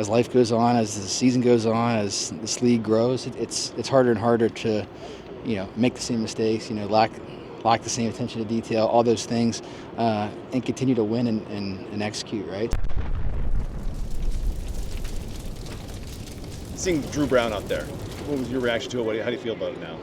as life goes on, as the season goes on, as this league grows, it's harder and harder to, make the same mistakes, lack the same attention to detail, all those things, and continue to win and execute, right? Seeing Drew Brown out there, what was your reaction to it? How do you feel about it now?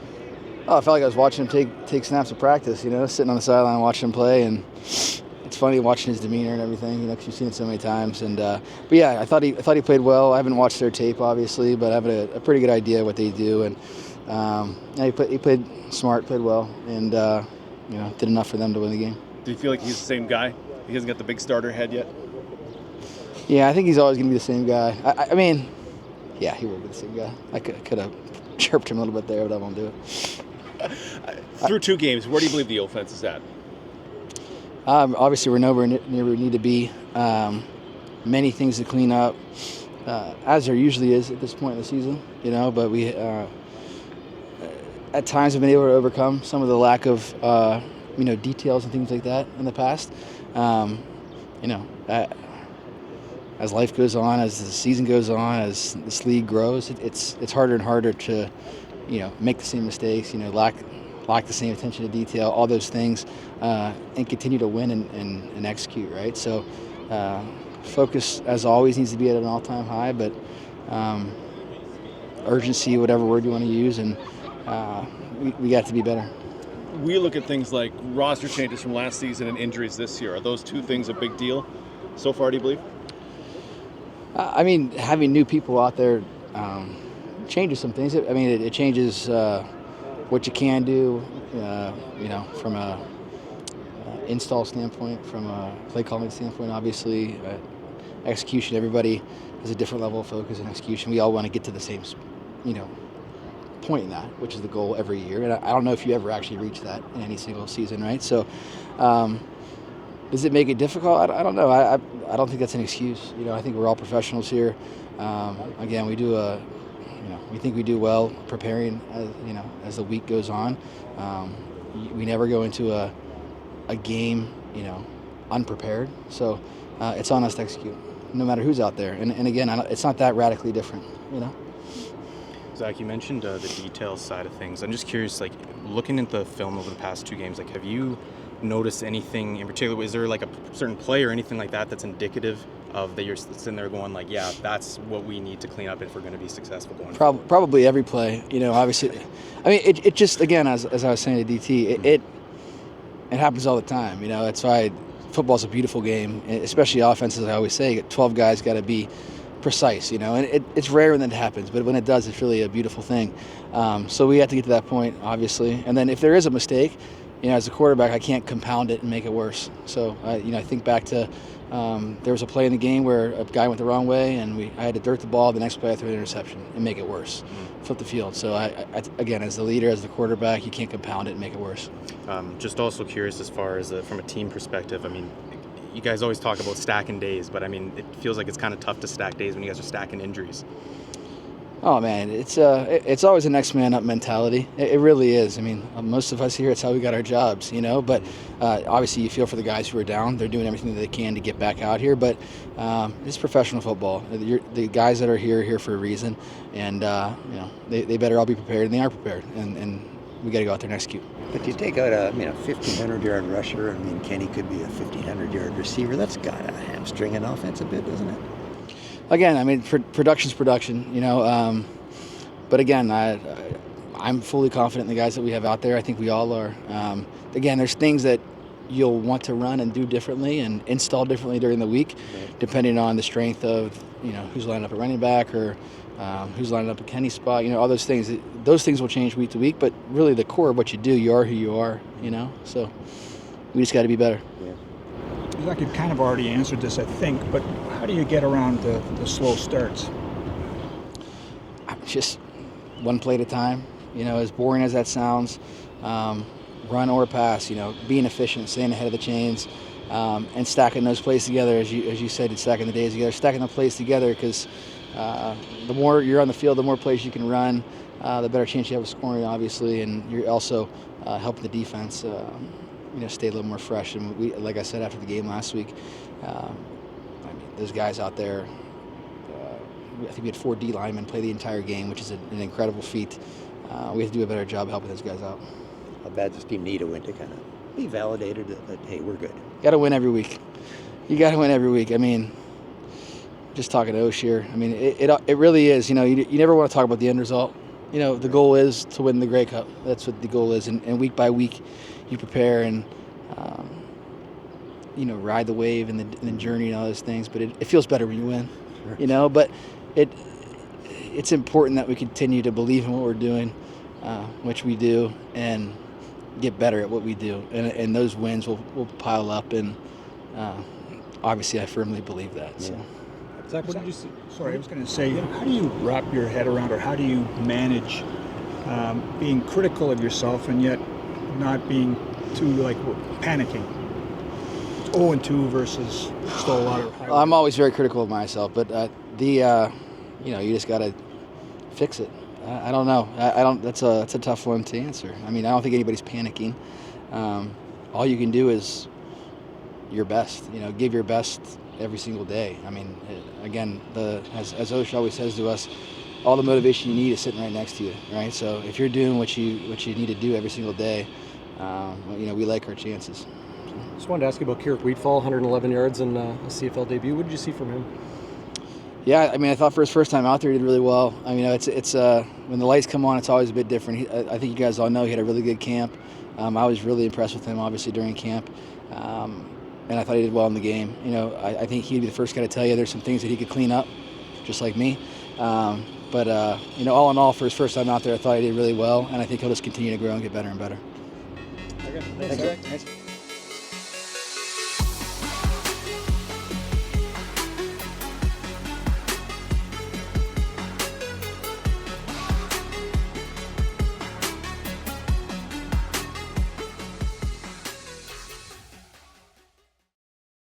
Oh, I felt like I was watching him take snaps of practice, sitting on the sideline watching him play, and it's funny watching his demeanor and everything, because you've seen it so many times. And but yeah, I thought he played well. I haven't watched their tape, obviously, but I have a pretty good idea what they do. And he played smart, played well, and did enough for them to win the game. Do you feel like he's the same guy? He hasn't got the big starter head yet? Yeah, I think he's always going to be the same guy. I mean, yeah, he will be the same guy. I could have chirped him a little bit there, but I won't do it. Through 2 games, where do you believe the offense is at? Obviously, we're nowhere near where we need to be. Many things to clean up, as there usually is at this point in the season, but we at times have been able to overcome some of the lack of details and things like that in the past. As life goes on, as the season goes on, as this league grows, it's harder and harder to make the same mistakes, lack the same attention to detail, all those things, and continue to win and execute, right? So focus, as always, needs to be at an all-time high, but urgency, whatever word you want to use, and we got to be better. We look at things like roster changes from last season and injuries this year. Are those 2 things a big deal so far, do you believe? I mean, having new people out there changes some things. I mean, it changes what you can do, from a install standpoint, from a play calling standpoint, obviously. Execution, everybody has a different level of focus and execution. We all want to get to the same, point in that, which is the goal every year. And I don't know if you ever actually reach that in any single season, right? So does it make it difficult? I don't know. I don't think that's an excuse. I think we're all professionals here. Again, we do we think we do well preparing as the week goes on. We never go into a game unprepared. So it's on us to execute, no matter who's out there. And again, it's not that radically different. Zach, you mentioned the details side of things. I'm just curious, looking at the film over the past 2 games, have you noticed anything in particular? Is there a certain play or anything like that that's indicative of that you're sitting there going yeah, that's what we need to clean up if we're going to be successful going forward? Probably every play, obviously. I mean, it just, again, as I was saying to DT, it happens all the time. That's why football's a beautiful game, especially offenses. I always say 12 guys got to be precise, and it's rare when that happens, but when it does, it's really a beautiful thing. So we have to get to that point, obviously. And then if there is a mistake, as a quarterback, I can't compound it and make it worse. So, I think back to there was a play in the game where a guy went the wrong way, and I had to dirt the ball. The next play, I threw an interception and make it worse, flip the field. So, again, as the leader, as the quarterback, you can't compound it and make it worse. Just also curious as far as from a team perspective, I mean, you guys always talk about stacking days, but I mean, it feels like it's kind of tough to stack days when you guys are stacking injuries. Oh man, it's always a next man up mentality. It really is. I mean, most of us here, it's how we got our jobs, But obviously, you feel for the guys who are down. They're doing everything that they can to get back out here. But it's professional football. The guys that are here for a reason, and they better all be prepared, and they are prepared. And we got to go out there and execute. But you take out a 1,500-yard rusher. I mean, Kenny could be a 1,500-yard receiver. That's got to hamstring an offense a bit, doesn't it? Again, I mean, production's production, but again, I'm fully confident in the guys that we have out there. I think we all are. Again, there's things that you'll want to run and do differently and install differently during the week, depending on the strength of, who's lining up at running back or who's lining up at Kenny's spot, all those things. Those things will change week to week, but really the core of what you do, you are who you are, So we just got to be better. Zach, you've kind of already answered this, I think, but how do you get around the slow starts? Just one play at a time. As boring as that sounds, run or pass. Being efficient, staying ahead of the chains, and stacking those plays together, as you said, stacking the days together, stacking the plays together. Because the more you're on the field, the more plays you can run, the better chance you have of scoring, obviously, and you're also helping the defense. Stay a little more fresh. And we, like I said after the game last week, those guys out there, I think we had 4 D linemen play the entire game, which is an incredible feat. We have to do a better job helping those guys out. How bad does team need a win to kind of be validated that hey, we're good? Got to win every week. You got to win every week. I mean, just talking to Osh here, I mean, it really is. You know, you never want to talk about the end result. You know, the goal is to win the Grey Cup. That's what the goal is. And week by week, you prepare and, you know, ride the wave and the journey and all those things. But it feels better when you win, you know. But it's important that we continue to believe in what we're doing, which we do, and get better at what we do. And those wins will pile up. And obviously, I firmly believe that. Yeah. So. Zach, what did you say? Sorry, I was going to say, how do you wrap your head around, or how do you manage being critical of yourself and yet not being too panicking? 0-2 versus still a lot of high. I'm always very critical of myself, but you know, you just got to fix it. I don't know. I don't. That's a tough one to answer. I mean, I don't think anybody's panicking. All you can do is your best. You know, give your best every single day. I mean, again, as Osh always says to us, all the motivation you need is sitting right next to you, right? So if you're doing what you need to do every single day, you know, we like our chances. Just wanted to ask you about Kieran Wheatfall, 111 yards in a CFL debut. What did you see from him? Yeah, I mean, I thought for his first time out there, he did really well. I mean, it's when the lights come on, it's always a bit different. I think you guys all know he had a really good camp. I was really impressed with him, obviously, during camp. And I thought he did well in the game. You know, I think he'd be the first guy to tell you there's some things that he could clean up, just like me. But you know, all in all, for his first time out there, I thought he did really well, and I think he'll just continue to grow and get better and better. Okay. Thanks, Zach.